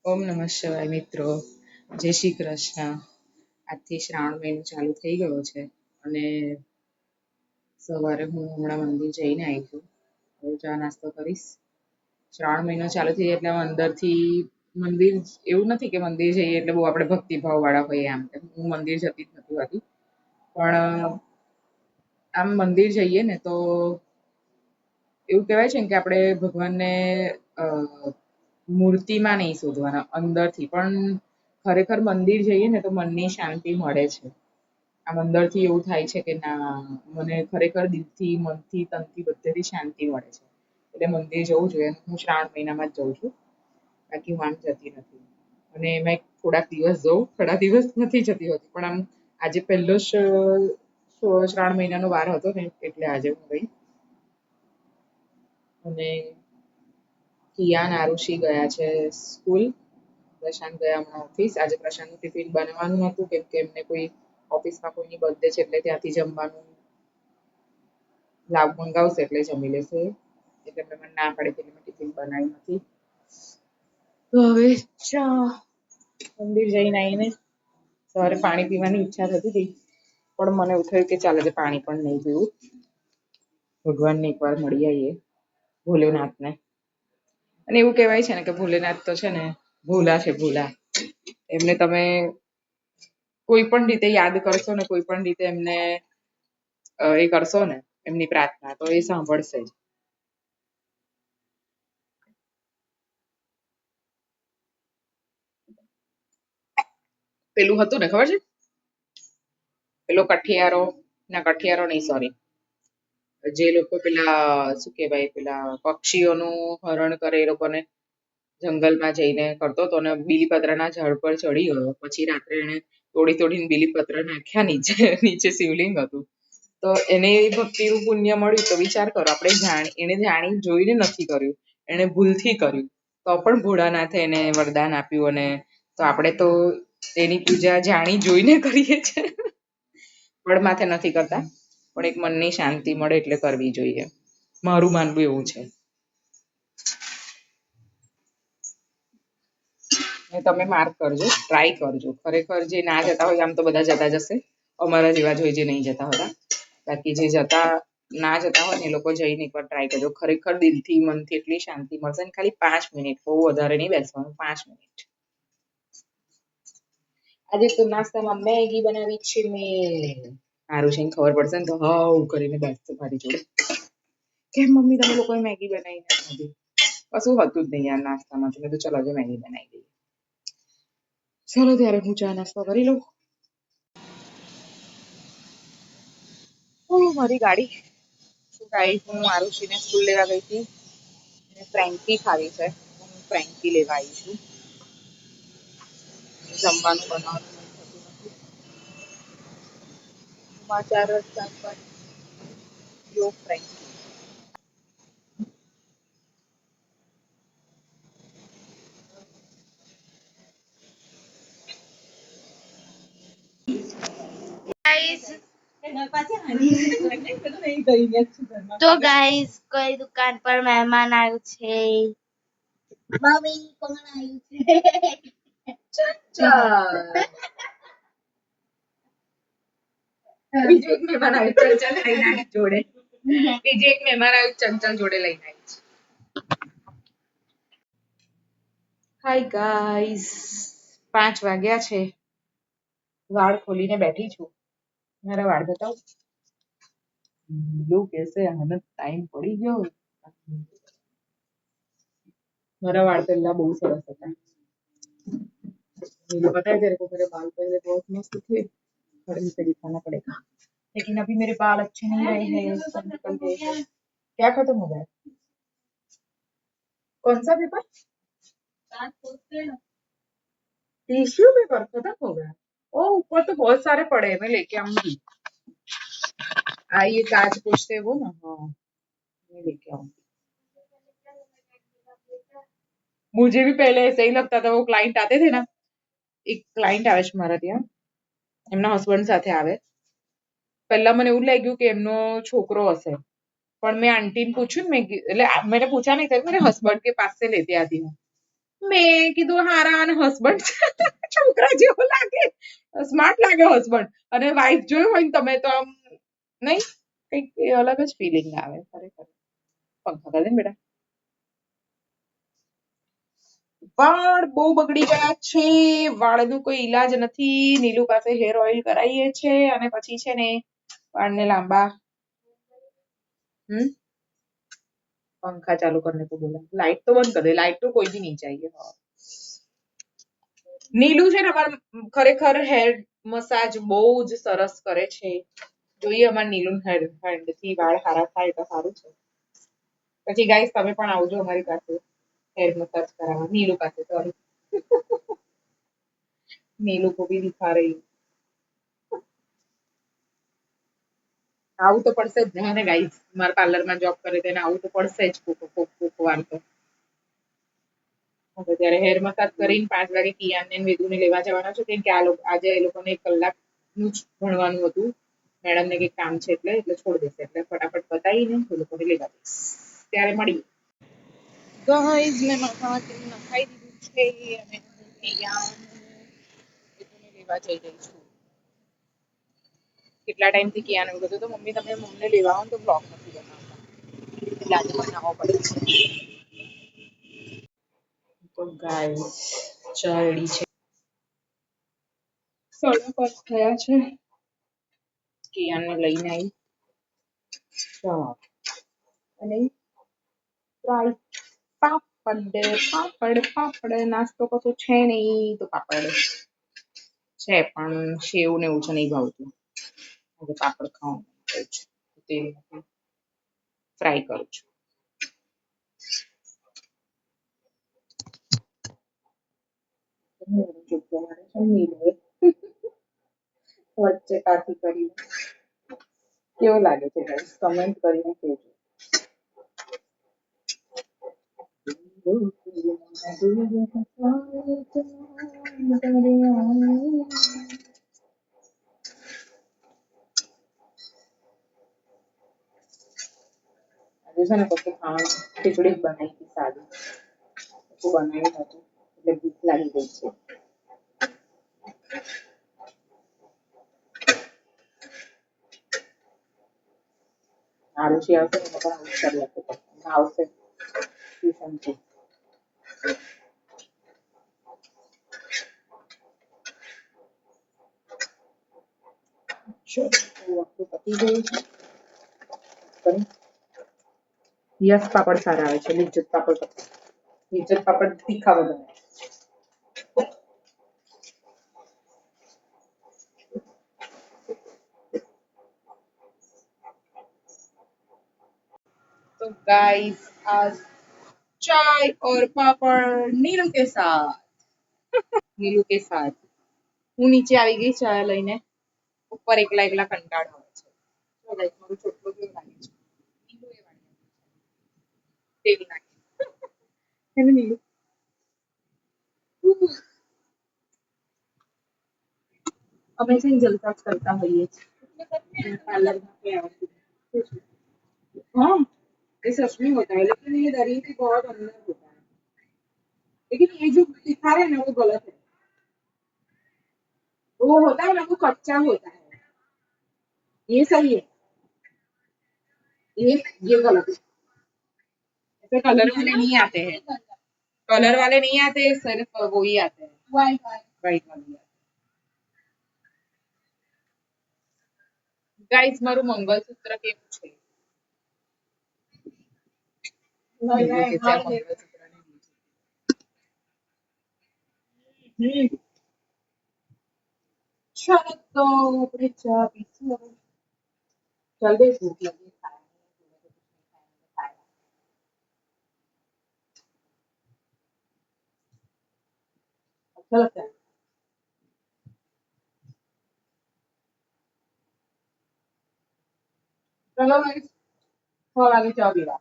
ઓમ નમઃ શિવાય મિત્રો, જય શ્રી કૃષ્ણ. આજથી શ્રાવણ મહિનો ચાલુ થઈ ગયો છે અને સવારે હું હમણાં મંદિર જઈને આવી છું. હવે ચા નાસ્તો કરીશ. શ્રાવણ મહિનો ચાલુ થઈ જાય એટલે અંદરથી મંદિર એવું નથી કે મંદિર જઈએ એટલે બહુ આપણે ભક્તિભાવ વાળા હોઈએ આમ તેમ. હું મંદિર જતી જ નથી હોતી, પણ આમ મંદિર જઈએ ને તો એવું કહેવાય છે ને કે આપણે ભગવાનને અ મૂર્તિમાં નહીં શોધવાના, અંદરથી. પણ ખરેખર મંદિર જઈએ ને તો મનની શાંતિ મળે છે. આમ અંદરથી એવું થાય છે કે ના, મને ખરેખર દિલથી, મનથી, તનથી, બધેથી શાંતિ મળે છે. એટલે મંદિર જવું જોઈએ. હું શ્રાવણ મહિનામાં જ જઉં છું, બાકી હું આમ જતી નથી. અને એમાં થોડાક દિવસ જઉં, થોડા દિવસ નથી જતી હોતી, પણ આમ આજે પહેલો જ શ્રાવણ મહિનાનો વાર હતો ને એટલે આજે હું ગઈ. અને કિયાન આરુષિ ગયા છે સ્કૂલ, પ્રશાંત ગયા હમણાં ઓફિસ. આજે પ્રશાંતનું ટિફિન બનાવવાનું હતું કેમ કે એમને કોઈ ઓફિસમાં કોઈની બર્થડે છે એટલે ત્યાંથી જમવાનું મંગાવશે એટલે જમી લેશે. એટલે મેં મને ના પાડી એટલે મેં ટિફિન બનાવ્યું નથી. તો હવે મંદિર જઈને આવીને સવારે પાણી પીવાની ઈચ્છા થતી હતી, પણ મને એવું થયું કે ચાલ આજે પાણી પણ નહીં પીવું, ભગવાનને એકવાર મળી આવીએ, ભોલેનાથને. અને એવું કહેવાય છે ને કે ભોલેનાથ તો છે ને ભોલા છે, ભોલા. એમને તમે કોઈ પણ રીતે યાદ કરશો ને, કોઈ પણ રીતે એમને એ કરશો ને એમની પ્રાર્થના, તો એ સાંભળશે જ. પેલું હતું ને, ખબર છે પેલો કઠિયારો નહીં, સોરી, જે લોકો પેલા શું કહેવાય, પેલા પક્ષીઓનું હરણ કરે એ લોકોને જંગલમાં જઈને કરતો હતો ને બીલીપત્રના ઝાડ પર ચડી ગયો. પછી રાત્રે એને તોડીને બીલીપત્ર નાખ્યા નીચે. નીચે શિવલિંગ હતું. તો એને ભક્તિનું પુણ્ય મળ્યું. તો વિચાર કરો, એને જાણી જોઈને નથી કર્યું, એને ભૂલથી કર્યું, તો પણ ભોળાનાથે એને વરદાન આપ્યું. અને તો આપણે તો એની પૂજા જાણી જોઈને કરીએ છીએ, બળ માથે નથી કરતા, પણ એક મનની શાંતિ મળે એટલે કરવી જોઈએ. મારું માનવું એવું છે. તમે માર્ક કરજો, ટ્રાય કરજો. ખરેખર જે ના જતા હોય, આમ તો બધા જતા જશે, અમારા જેવા જ હોય જે નહીં જતા હોતા. બાકી જે ના જતા હોય ને એ લોકો જઈને એકવાર ટ્રાય કરજો. ખરેખર દિલથી, મનથી એટલી શાંતિ મળશે ને. ખાલી 5 મિનિટ, બહુ વધારે નહીં બેસવાનું, 5 મિનિટ. આજે તો નાસ્તામાં મેગી બનાવી છે મેં. સારું છે, ખબર પડશે ને તો હાવ કરીને બેસશે મારી જોડે. કેમ મમ્મી તમે લોકોએ મેગી બનાવી નથી? કશું હતું જ નહીં યાર નાસ્તામાં, તો મેં તો ચલો આજે મેગી બનાવી દઈએ. ચલો ત્યારે હું ચા નાસ્તો કરી લઉં. મારી ગાડી હું આરુષિને સ્કૂલ લેવા ગઈ હતી. ફ્રેન્કી ખાવી છે, હું ફ્રેન્કી લેવા આવી છું. જમવાનું બનાવવાનું થતું નથી. સમાચાર રસ્તા પર યો ફ્રેન્કી. તો ગાઈસ, કોઈ દુકાન પર મહેમાન આવ્યું છે. મમ્મી કોણ આવ્યું છે? બીજું એક મહેમાન આવ્યું ચંચલ લઈને આવી જોડે. બીજું એક મહેમાન આવ્યું ચંચલ જોડે લઈને આવી. હાય ગાઈસ, 5 વાગ્યા છે. વાળ ખોલીને બેઠી છું. મારા વાળ બતાવ. એવું કહેશે આને ટાઈમ પડી ગયો. મારા વાળ પહેલા બહુ સરસ હતા. मुझे पता है तेरे को मेरे बाल पहले बहुत मस्त थे, और इनसे दिखाना पड़ेगा, लेकिन अभी मेरे बाल अच्छे नहीं रहे हैं, सब निकल गए हैं. क्या खत्म हो गया? कौन सा पेपर? टिश्यू पेपर खत्म हो गया. ओ ऊपर तो बहुत सारे पड़े हैं, मैं लेके आऊंगी. ये कांच पूछते वो ना, हाँ मैं लेके आऊंगी. मुझे भी पहले ऐसे ही लगता था. वो क्लाइंट आते थे ना, એક ક્લાયન્ટ આવે છે મારા ત્યાં, એમના હસબન્ડ સાથે આવે. પહેલા મને એવું લાગ્યું કે એમનો છોકરો હશે, પણ મેં આંટીને પૂછ્યું ને, એટલે मैंने पूछा नहीं था, मेरे हस्बैंड के पास से लेते आती हूँ. મેં કીધું હારા અને હસબન્ડ છોકરા જેવો લાગે, સ્માર્ટ લાગે હસબન્ડ, અને વાઈફ જોયું હોય ને તમે તો આમ નહીં, કઈક અલગ જ ફિલિંગ આવે ખરેખર. પંખા કરે ને બેટા. વાળ બહુ બગડી ગયા છે, વાળનું કોઈ ઈલાજ નથી. નીલુ પાસે હેર ઓઇલ કરાવીએ છે અને પછી છે ને વાળને લાંબા. पंखा चालू करने को बोला, लाइट तो बंद कर दे, लाइट तो कोई भी नहीं चाहिए. નીલુ છે ને અમાર ખરેખર હેર મસાજ બહુ જ સરસ કરે છે. જોઈએ અમાર નીલુ હેર થી વાળ સારા થાય તો સારું છે. પછી ગાઈસ તમે પણ આવજો અમારી પાસે હેર મસાજ કરાવવા. નીલુ પાસે, સોરી. નીલુ को भी दिखा रही हूँ. આવું તો પડશે જ ને ગાઈસ, મારા પાર્લરમાં જોબ કરે તેને આવું તો પડશે જ કોક વાર તો. ત્યારે હેર મસાજ કરીને 5 વાગે કિયાનને વેદુને લેવા જવાના છે, કેમ કે આજે એ લોકોને 1 કલાકનું જ ભણવાનું હતું. મેડમને કંઈક કામ છે એટલે છોડી દેશે, એટલે ફટાફટ બતાવીને એ લોકોને લેવા જઈશ. ત્યારે મળીએ. ગાઈસ મેં માથામાં તેલ નખાઈ દીધું છે અને હું કિયાનને લેવા જઈ રહી છું. કેટલા ટાઈમથી કિયાને એવું કીધું તો મમ્મી તમે મમ્મીને લેવા આવો તો બ્લોગ નથી બનાવતા, એટલે આજે બનાવવો પડે છે. તો ગાઈસ ચા રેડી છે. 5:30 થયા છે. કિયાનને લઈને આવી ચા અને ફ્રાય પાપડ. નાસ્તો કશું છે નહીં તો પાપડ છે, પણ સેવ ને એવું છે નહીં ભાવતું. આજે પાપડ ખાવાનું છે, તેલ ફ્રાય કરું છું. વચ્ચે કાથી કરી કેવો લાગે છે ગાઈસ, કમેન્ટ કરીને કહેજો. આજે છે ને પછી ખાવાનું ખીચડી જ બનાવી હતી સાદી, પછી બનાવ્યું હતું એટલે ભૂખ લાગી ગઈ છે. આરુષિ આવશે ને પણ આવું કરી આપે, આવશે ટ્યુશનથી. પતી ગયું છે. યસ પાપડ સારા આવે છે, લિજ્જત પાપડ તીખા બનાવે. तो गाइस आज चाय और पापड़ नीलू के साथ. હું નીચે આવી ગઈ ચા લઈને, ઉપર એકલા કંટાળો આવે છે. તો ગાઈસ મારું ચોટલો કેવું લાગે છે, નીલુ એ વાળી તેલ નાખી એને નીલુ. અમે છે જલસા કરતા હોઈએ છીએ पार्लर में. हाँ ये सच में होता है, लेकिन ये दरिए के बहुत अंदर होता है, लेकिन ये जो दिखा रहे हैं ना वो गलत है. वो होता है ना वो कच्चा होता है, ये सही है, ये गलत है. ऐसे कलर वाले नहीं आते हैं, कलर वाले नहीं आते, सिर्फ वो ही आते हैं, वाइट वाले आते हैं. गाइस મારું મંગળસૂત્ર કેવું છે? ચાલો તો આપણે ચા પીશું. જલ્દી ભૂખ લગી अच्छा लगता है. चलो गाइस 6 वागे चाय पीवा.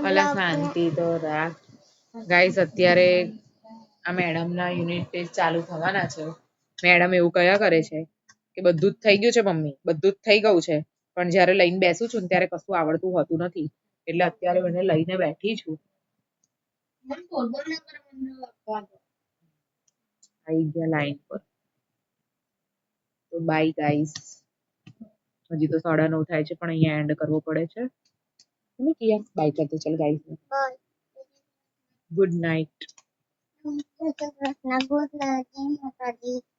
અલા શાંતિ તો રાખ ગાઈસ. અત્યારે આ મેડમના યુનિટ ટેસ્ટ ચાલુ થવાના છે. મેડમ એવું કયા કરે છે કે બધું જ થઈ ગયું છે મમ્મી, બધું જ થઈ ગયું છે, પણ જ્યારે લઈને બેસું છું ને ત્યારે કશું આવડતું હોતું નથી. એટલે અત્યારે મને લઈને બેઠી છું. આવી ગયા લાઈન પર. તો બાય ગાઈસ. હજી તો 9:30 થાય છે પણ અહીંયા એન્ડ કરવો પડે છે. તમે કિયા બાય કરતો ચાલ guys. Good night. Good night.